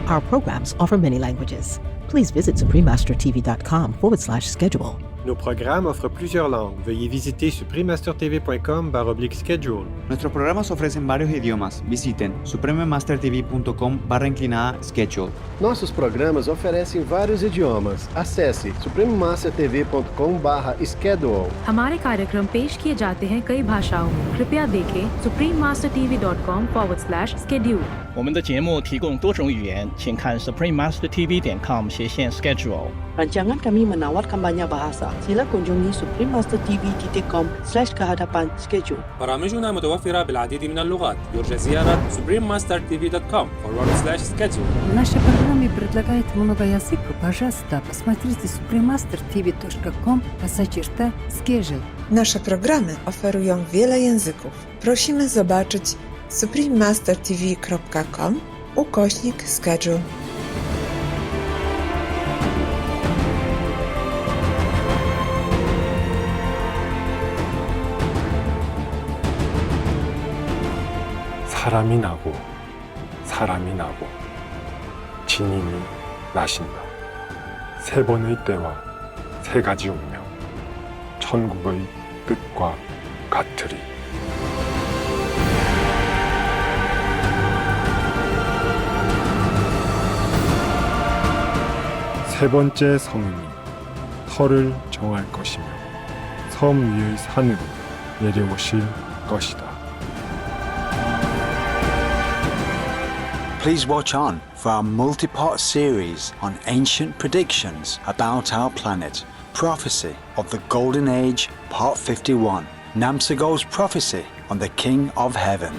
Our programs offer many languages. Please visit suprememastertv.com/schedule. Nos programmes offrent plusieurs langues. Veuillez visiter suprememastertv.com/schedule. Nuestros programas ofrecen varios idiomas. Visiten suprememastertv.com/schedule. Nossos programas oferecem vários idiomas. Acesse suprememastertv.com/schedule. हमारे कार्यक्रम पेश किए जाते हैं कई भाषाओं में। कृपया देखें suprememastertv.com/schedule。我们的节目提供多种语言，请看 suprememastertv.com/schedule。 Rancangan kami menawarkan banyak bahasa. Sila kunjungi suprememastertv.com/kehadapan schedule. برامجنا متوفرة بالعديد من اللغات. يرجى زيارة suprememastertv.com/schedule. В нашей программе предлагает много языков. Пожалуйста, посмотрите suprememastertv.com/schedule. Nasze programy oferują wiele języków. Prosimy zobaczyć suprememastertv.com/schedule. 사람이 나고 사람이 나고 진인이 나신다. 세 번의 때와 세 가지 운명, 천국의 뜻과 같으리. 세 번째 성인이 터를 정할 것이며 섬 위의 산으로 내려오실 것이다. Please watch on for our multi-part series on ancient predictions about our planet. Prophecy of the Golden Age, Part 51. Namsagol's prophecy on the King of Heaven.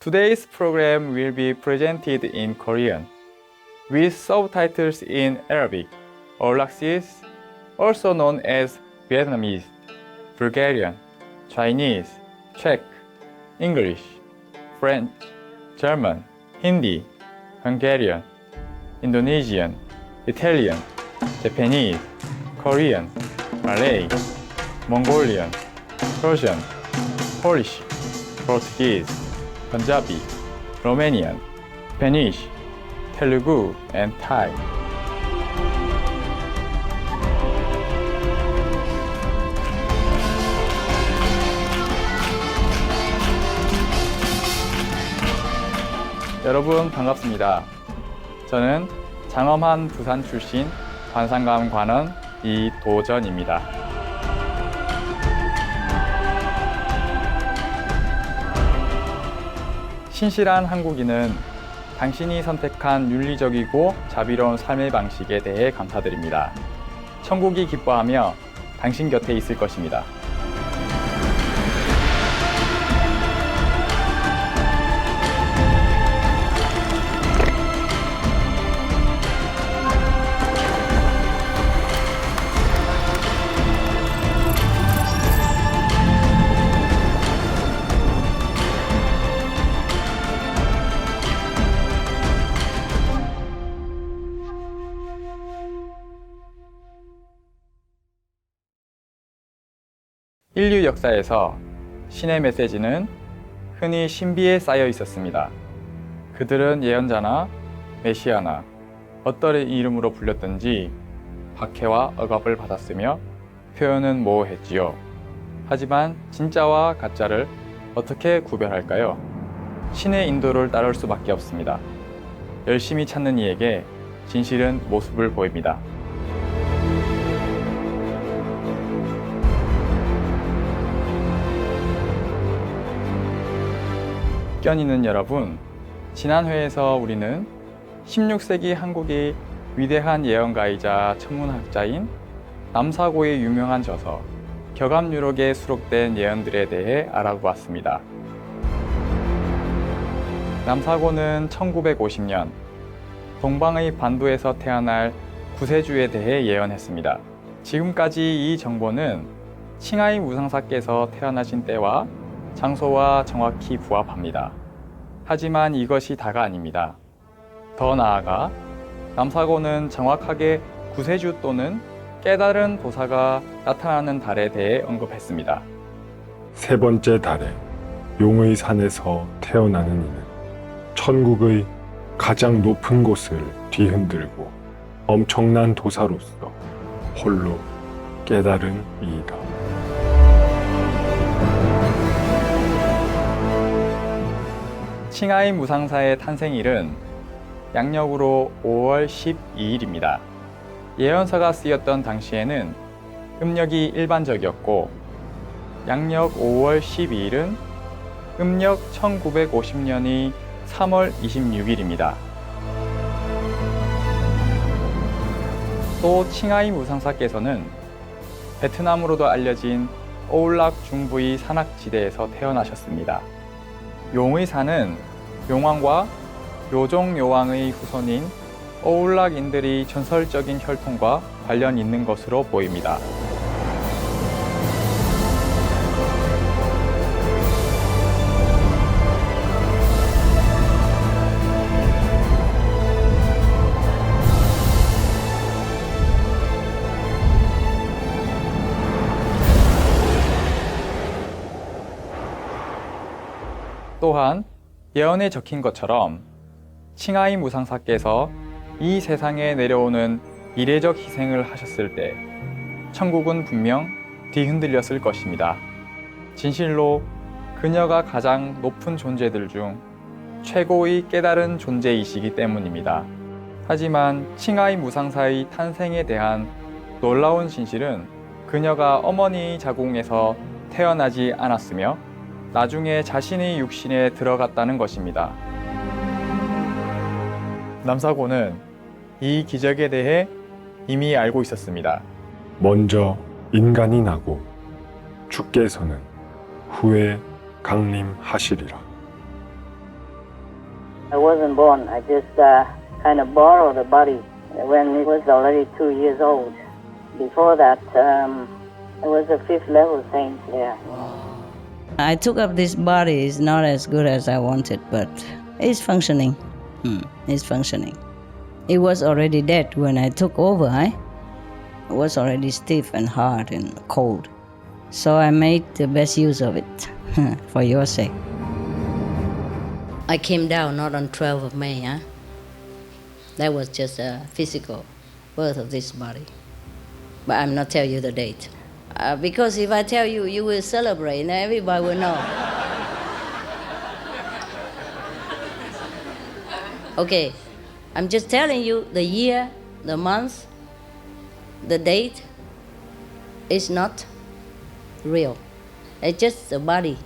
Today's program will be presented in Korean, with subtitles in Arabic, Aulacese, also known as Vietnamese, Bulgarian, Chinese, Czech, English, French, German, Hindi, Hungarian, Indonesian, Italian, Japanese, Korean, Malay, Mongolian, Persian, Polish, Portuguese, Punjabi, Romanian, Spanish, Telugu, and Thai. 여러분 반갑습니다. 저는 장엄한 부산 출신 관상감 관원 이도전입니다. 신실한 한국인은 당신이 선택한 윤리적이고 자비로운 삶의 방식에 대해 감사드립니다. 천국이 기뻐하며 당신 곁에 있을 것입니다. 인류 역사에서 신의 메시지는 흔히 신비에 쌓여 있었습니다. 그들은 예언자나 메시아나 어떤 이름으로 불렸든지 박해와 억압을 받았으며 표현은 모호했지요. 하지만 진짜와 가짜를 어떻게 구별할까요? 신의 인도를 따를 수밖에 없습니다. 열심히 찾는 이에게 진실은 모습을 보입니다. 국견 있는 여러분, 지난 회에서 우리는 16세기 한국의 위대한 예언가이자 천문학자인 남사고의 유명한 저서 격암유록에 수록된 예언들에 대해 알아보았습니다. 남사고는 1950년 동방의 반도에서 태어날 구세주에 대해 예언했습니다. 지금까지 이 정보는 칭하이 무상사께서 태어나신 때와 장소와 정확히 부합합니다. 하지만 이것이 다가 아닙니다. 더 나아가 남사고는 정확하게 구세주 또는 깨달은 도사가 나타나는 달에 대해 언급했습니다. 세 번째 달에 용의 산에서 태어나는 이는 천국의 가장 높은 곳을 뒤흔들고 엄청난 도사로서 홀로 깨달은 이이다. 칭하이 무상사의 탄생일은 양력으로 5월 12일입니다. 예언서가 쓰였던 당시에는 음력이 일반적이었고 양력 5월 12일은 음력 1950년이 3월 26일입니다. 또 칭하이 무상사께서는 베트남으로도 알려진 오울락 중부의 산악지대에서 태어나셨습니다. 용의 산은 용왕과 묘종 요왕의 후손인 오울락인들이 전설적인 혈통과 관련 있는 것으로 보입니다. 또한 예언에 적힌 것처럼 칭하이 무상사께서 이 세상에 내려오는 이례적 희생을 하셨을 때 천국은 분명 뒤흔들렸을 것입니다. 진실로 그녀가 가장 높은 존재들 중 최고의 깨달은 존재이시기 때문입니다. 하지만 칭하이 무상사의 탄생에 대한 놀라운 진실은 그녀가 어머니의 자궁에서 태어나지 않았으며 나중에 자신의 육신에 들어갔다는 것입니다. 남사고는 이 기적에 대해 이미 알고 있었습니다. 먼저 인간이 나고 주께서는 후에 강림하시리라. I wasn't born. I just kind of borrowed the body when he was already 2 years old. Before that, I was a 5th level saint there. I took up this body. It's not as good as I wanted, but it's functioning. It's functioning. It was already dead when I took over. It was already stiff and hard and cold. So I made the best use of it for your sake. I came down not on 12th of May. That was just a physical birth of this body. But I'm not telling you the date. Because if I tell you, you will celebrate and everybody will know. Okay, I'm just telling you the year, the month, the date is not real. It's just the body.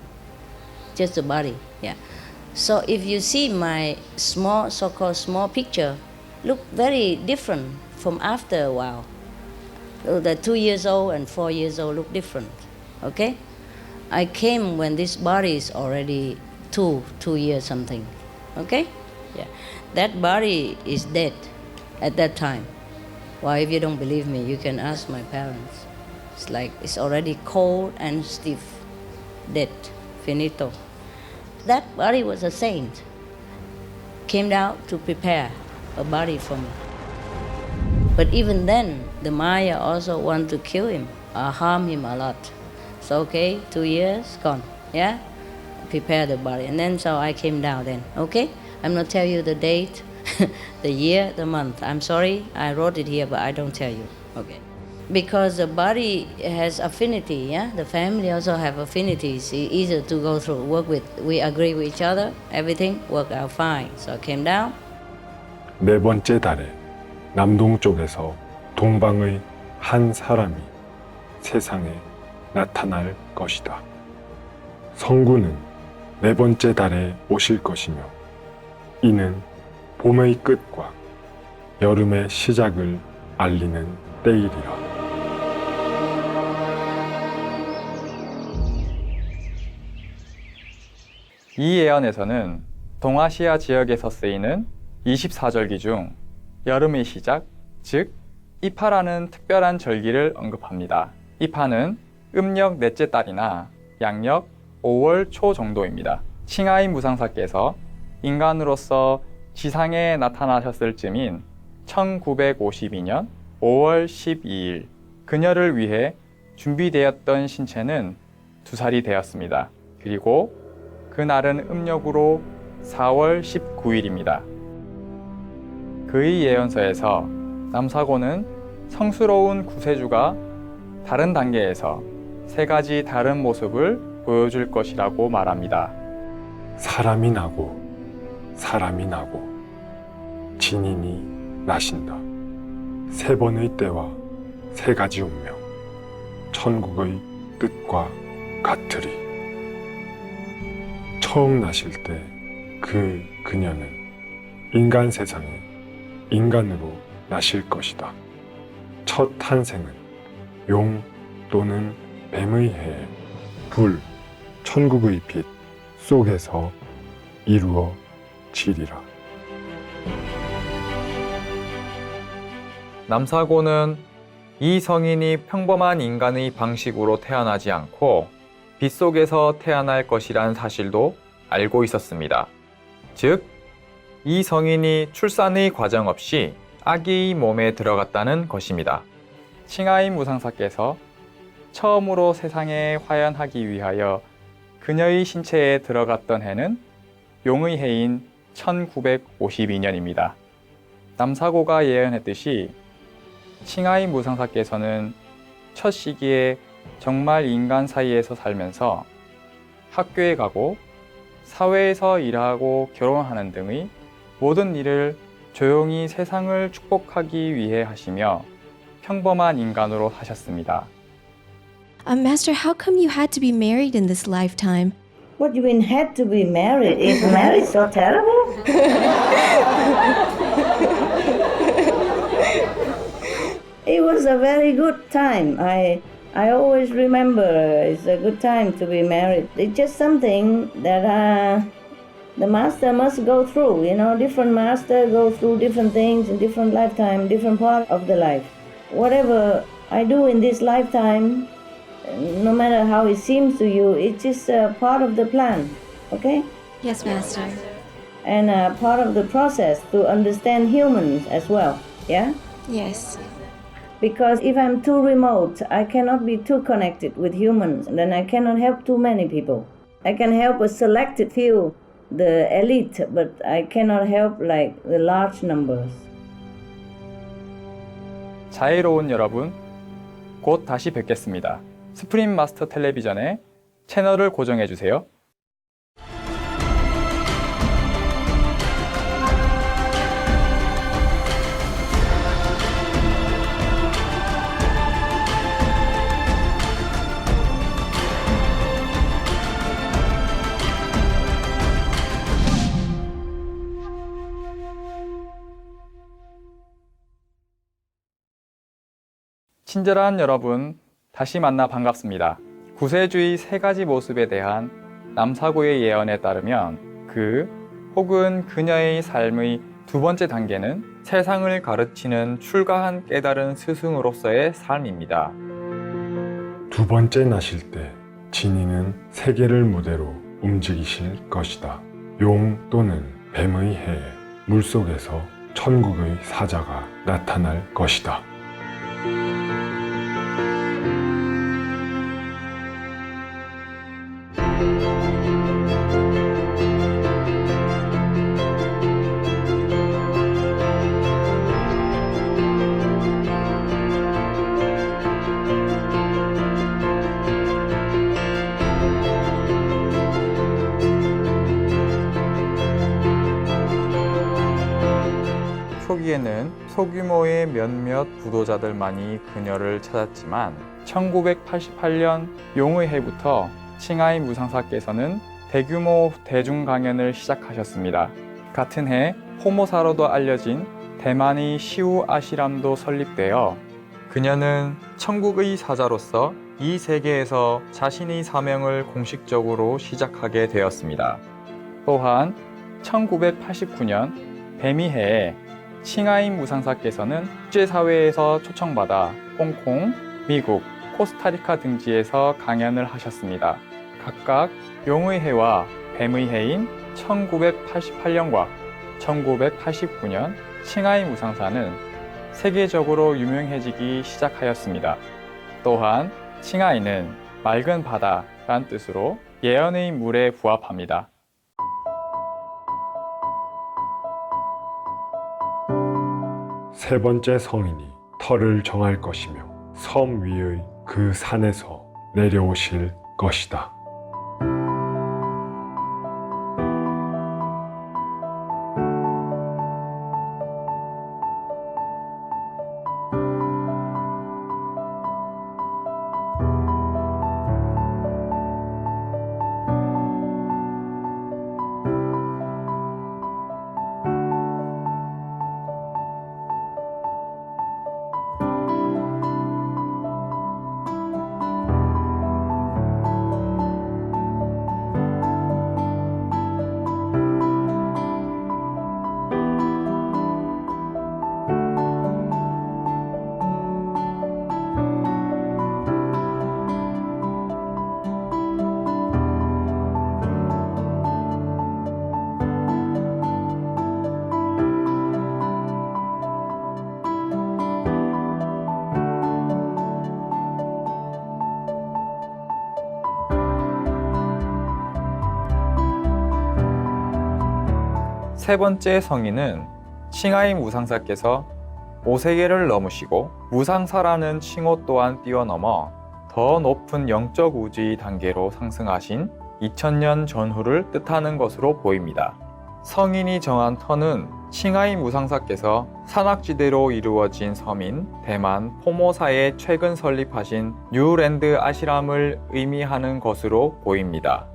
Just the body, yeah. So if you see my small, so-called small picture, look very different from after a while. The 2 years old and 4 years old look different, okay? I came when this body is already 2 years something, okay? Yeah, that body is dead at that time. Well, if you don't believe me, you can ask my parents. It's like it's already cold and stiff, dead, finito. That body was a saint. Came down to prepare a body for me. But even then, the Maya also want to kill him or harm him a lot. So okay, 2 years, gone, yeah? Prepare the body. And then so I came down then, okay? I'm not tell you the date, the year, the month. I'm sorry, I wrote it here, but I don't tell you, okay? Because the body has affinity, yeah? The family also have affinities. It's easier to go through, work with. We agree with each other, everything worked out fine. So I came down. 네 번째 달에 남동쪽에서 동방의 한 사람이 세상에 나타날 것이다. 성군은 네 번째 달에 오실 것이며 이는 봄의 끝과 여름의 시작을 알리는 때이리라. 이 예언에서는 동아시아 지역에서 쓰이는 24절기 중 여름의 시작, 즉 이파라는 특별한 절기를 언급합니다. 이파는 음력 넷째 달이나 양력 5월 초 정도입니다. 칭하이 무상사께서 인간으로서 지상에 나타나셨을 즈음인 1952년 5월 12일 그녀를 위해 준비되었던 신체는 2살이 되었습니다. 그리고 그날은 음력으로 4월 19일입니다. 그의 예언서에서 남사고는 성스러운 구세주가 다른 단계에서 3가지 다른 모습을 보여줄 것이라고 말합니다. 사람이 나고 진인이 나신다. 3번의 때와 3가지 운명, 천국의 뜻과 같으리. 처음 나실 때 그녀는 인간 세상에 인간으로 나실 것이다. 첫 탄생은 용 또는 뱀의 해에 불, 천국의 빛 속에서 이루어지리라. 남사고는 이 성인이 평범한 인간의 방식으로 태어나지 않고 빛 속에서 태어날 것이란 사실도 알고 있었습니다. 즉, 이 성인이 출산의 과정 없이 아기의 몸에 들어갔다는 것입니다. 칭하이 무상사께서 처음으로 세상에 화연하기 위하여 그녀의 신체에 들어갔던 해는 용의 해인 1952년입니다. 남사고가 예언했듯이 칭하이 무상사께서는 첫 시기에 정말 인간 사이에서 살면서 학교에 가고 사회에서 일하고 결혼하는 등의 모든 일을 조용히 세상을 축복하기 위해 하시며 평범한 인간으로 사셨습니다. Master, how come you had to be married in this lifetime? What do you mean had to be married? Is marriage so terrible? It was a very good time. I always remember it's a good time to be married. It's just something that the master must go through. You know, different master go through different things in different lifetime, different part of the life. Whatever I do in this lifetime, no matter how it seems to you, it's just a part of the plan, okay? Yes, Master. And a part of the process to understand humans as well, yeah? Yes. Because if I'm too remote, I cannot be too connected with humans, then I cannot help too many people. I can help a selected few, the elite, but I cannot help like the large numbers. 자애로운 여러분, 곧 다시 뵙겠습니다. 스프림 마스터 텔레비전에 채널을 고정해 주세요. 친절한 여러분, 다시 만나 반갑습니다. 구세주의 3가지 모습에 대한 남사고의 예언에 따르면 그 혹은 그녀의 삶의 2번째 단계는 세상을 가르치는 출가한 깨달은 스승으로서의 삶입니다. 2번째 나실 때 진이는 세계를 무대로 움직이실 것이다. 용 또는 뱀의 해에 물속에서 천국의 사자가 나타날 것이다. 초기에는 소규모의 몇몇 부도자들만이 그녀를 찾았지만 1988년 용의 해부터 칭하이 무상사께서는 대규모 대중 강연을 시작하셨습니다. 같은 해 포모사로도 알려진 대만의 시우 아시람도 설립되어 그녀는 천국의 사자로서 이 세계에서 자신의 사명을 공식적으로 시작하게 되었습니다. 또한 1989년 뱀이해에 칭하임 무상사께서는 국제사회에서 초청받아 홍콩, 미국, 코스타리카 등지에서 강연을 하셨습니다. 각각 용의 해와 뱀의 해인 1988년과 1989년 칭하임 무상사는 세계적으로 유명해지기 시작하였습니다. 또한 칭하이는 맑은 바다란 뜻으로 예언의 물에 부합합니다. 세 번째 성인이 터를 정할 것이며 섬 위의 그 산에서 내려오실 것이다. 세 번째 성인은 칭하임 무상사께서 5세계를 넘으시고 무상사라는 칭호 또한 뛰어넘어 더 높은 영적 우주의 단계로 상승하신 2000년 전후를 뜻하는 것으로 보입니다. 성인이 정한 터는 칭하임 무상사께서 산악지대로 이루어진 섬인 대만 포모사에 최근 설립하신 뉴랜드 아시람을 의미하는 것으로 보입니다.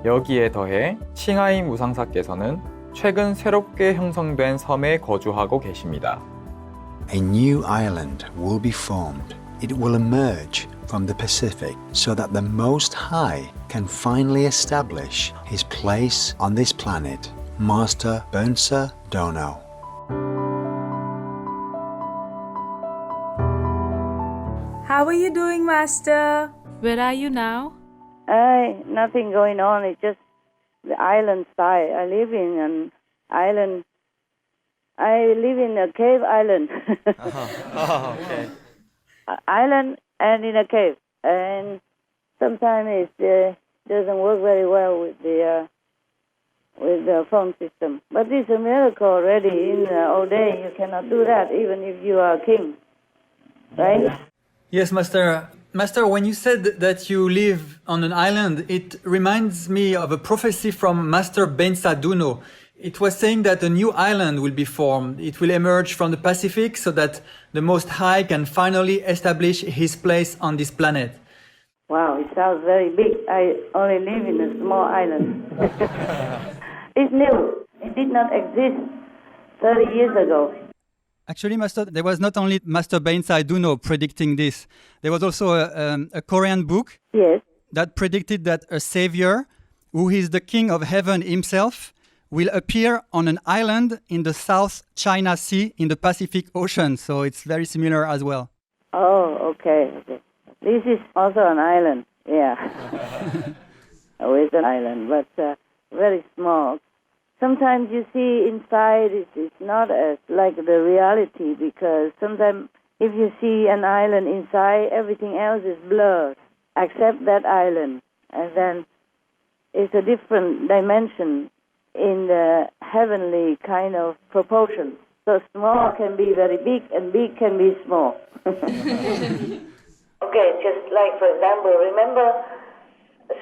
여기에 더해 칭하임 무상사께서는 최근 새롭게 형성된 섬에 거주하고 계십니다. A new island will be formed. It will emerge from the Pacific so that the Most High can finally establish his place on this planet. Master Bernsa Dono. How are you doing, Master? Where are you now? Nothing going on. It's just the island side. I live in an island. I live in a cave island. Okay. Island and in a cave. And sometimes it doesn't work very well with the phone system. But it's a miracle already. In the old day, you cannot do that even if you are a king. Right? Yes, Master. Master, when you said that you live on an island, it reminds me of a prophecy from Master Bernsa Dono. It was saying that a new island will be formed. It will emerge from the Pacific so that the Most High can finally establish his place on this planet. Wow, it sounds very big. I only live in a small island. It's new. It did not exist 30 years ago. Actually, Master, there was not only Master Bernsa Dono predicting this. There was also a Korean book that predicted that a savior, who is the king of heaven himself, will appear on an island in the South China Sea in the Pacific Ocean. So it's very similar as well. Oh, okay. This is also an island, yeah. It's an island, but very small. Sometimes you see inside it's not as like the reality, because sometimes if you see an island inside, everything else is blurred except that island. And then it's a different dimension in the heavenly kind of proportion. So small can be very big and big can be small. Okay, just like, for example, remember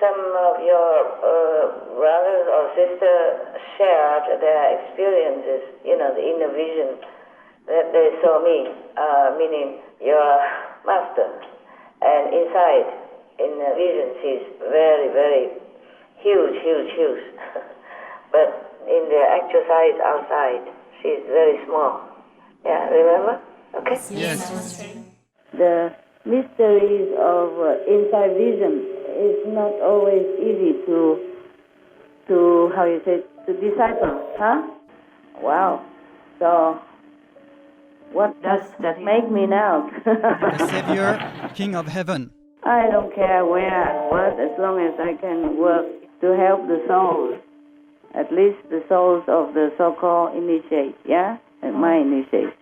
some of your brothers or sisters shared their experiences, the inner vision that they saw me, meaning your master. And inside, in the vision, she's very, very huge. But in the actual size outside, she's very small. Yeah, remember? Okay? Yes. The mysteries of inside vision is not always easy to decipher, huh? Wow. So, what does that make me now? The Savior, King of Heaven. I don't care where and what, as long as I can work to help the souls, at least the souls of the so-called initiates, yeah? And my initiates.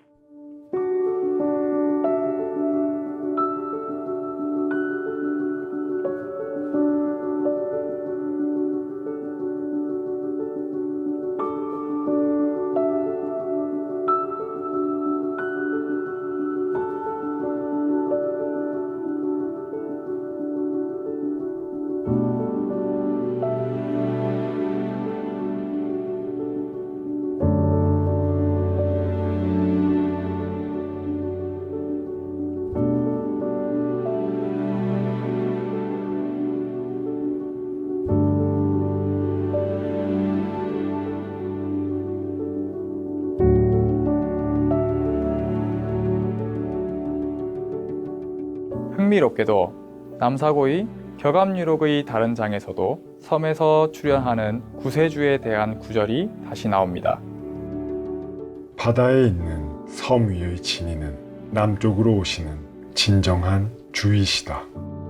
흥미롭게도 남사고의 격암유록의 다른 장에서도 섬에서 출현하는 구세주에 대한 구절이 다시 나옵니다. 바다에 있는 섬 위의 진이는 남쪽으로 오시는 진정한 주이시다.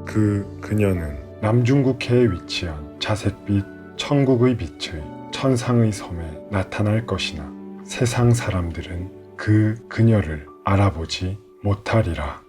그녀는 남중국해에 위치한 자색빛 천국의 빛의 천상의 섬에 나타날 것이나 세상 사람들은 그녀를 알아보지 못하리라.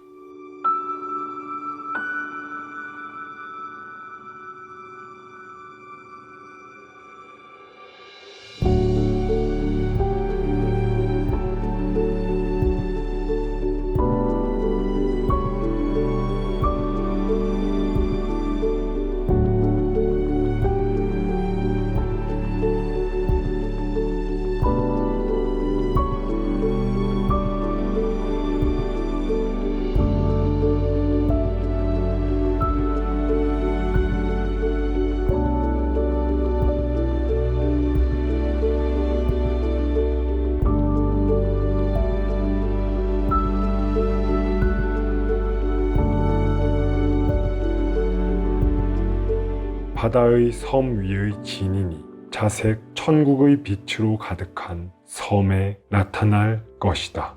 바다의 섬 위의 진인이 자색 천국의 빛으로 가득한 섬에 나타날 것이다.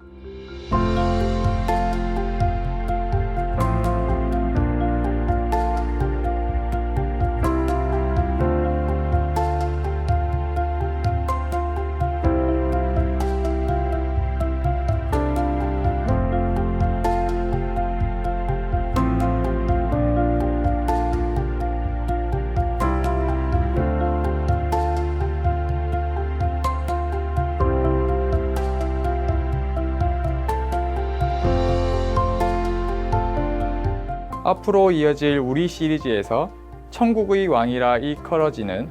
앞으로 이어질 우리 시리즈에서 천국의 왕이라 일컬어지는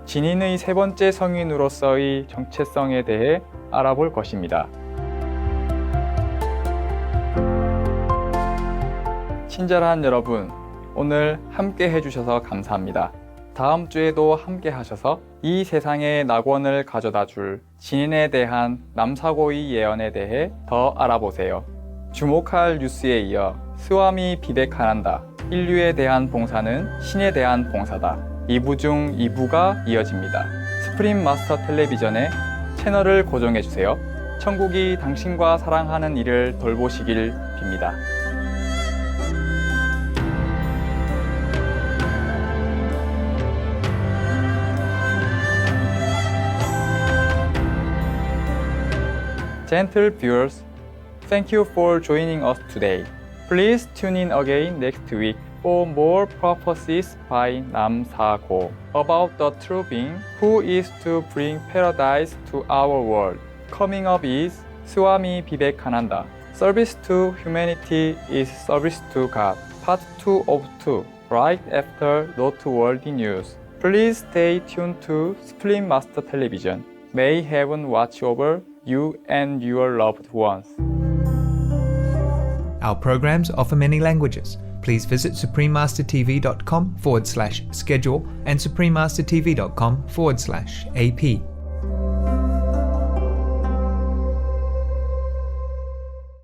진인의 세 번째 성인으로서의 정체성에 대해 알아볼 것입니다. 친절한 여러분, 오늘 함께 해주셔서 감사합니다. 다음 주에도 함께 하셔서 이 세상에 낙원을 가져다 줄 진인에 대한 남사고의 예언에 대해 더 알아보세요. 주목할 뉴스에 이어 스와미 비베카난다, 인류에 대한 봉사는 신에 대한 봉사다. 2부 중 2부가 이어집니다. 스프림 마스터 텔레비전의 채널을 고정해주세요. 천국이 당신과 사랑하는 이를 돌보시길 빕니다. Gentle viewers, thank you for joining us today. Please tune in again next week for more prophecies by Namsago about the true being who is to bring paradise to our world. Coming up is Swami Vivekananda. Service to humanity is service to God. Part 2 of 2. right after noteworthy news. Please stay tuned to Supreme Master Television. May heaven watch over you and your loved ones. Our programs offer many languages. Please visit suprememastertv.com/schedule and suprememastertv.com/AP.